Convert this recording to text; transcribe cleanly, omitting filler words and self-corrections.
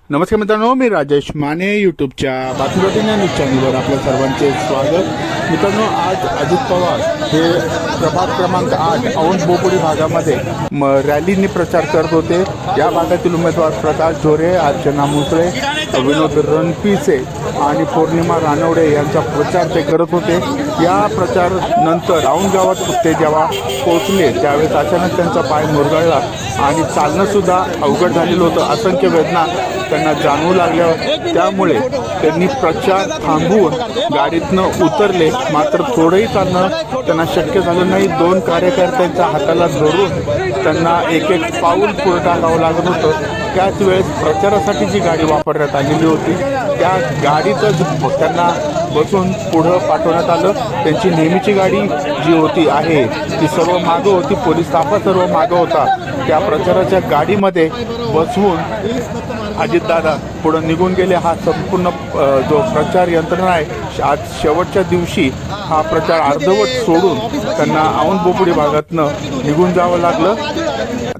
नमस्कार मित्रांनो, मी राजेश माने यूट्यूबच्या बातमीपत्र न्यूज चॅनलवर आपल्या सर्वांचे स्वागत। मित्रांनो, आज अजित पवार हे प्रभाग क्रमांक 8 औंध बोपोडी भागामध्ये रॅलीने प्रचार करत होते। या भागातील उमेदवार प्रकाश झोरे, अर्चना मुसळे, विनोद रणपिसे आणि पौर्णिमा रानवडे यांचा प्रचार ते करत होते। या प्रचार नंतर औंध गावात ते जेव्हा पोहोचले त्यावेळेस अचानक त्यांचा पाय मुरगळला आणि चालणं सुद्धा अवघड झालेलं होतं। असंख्य वेदना त्यांना जाणवू लागल्या, त्यामुळे त्यांनी प्रचार थांबवून गाडीतनं उतरले। मात्र थोडंही चालणं त्यांना शक्य झालं नाही। दोन कार्यकर्त्यांच्या हाताला धरून त्यांना एक एक पाऊल पुढे टाकावं लागत होतं। त्याच वेळेस प्रचारासाठी जी गाडी वापरण्यात आलेली होती त्या गाडीतच त्यांना बसून पुढं पाठवण्यात आलं। त्यांची नेहमीची गाडी जी होती आहे ती सर्व मागं होती, पोलीस ताफा सर्व मागं होता। त्या प्रचाराच्या गाडीमध्ये बसवून अजितदादा पुढे निघून गेले। हा संपूर्ण जो प्रचार यंत्रणा आहे आज शेवटच्या दिवशी हा प्रचार अर्धवट सोडून त्यांना औंध बोपोडी भागातनं निघून जावं लागलं।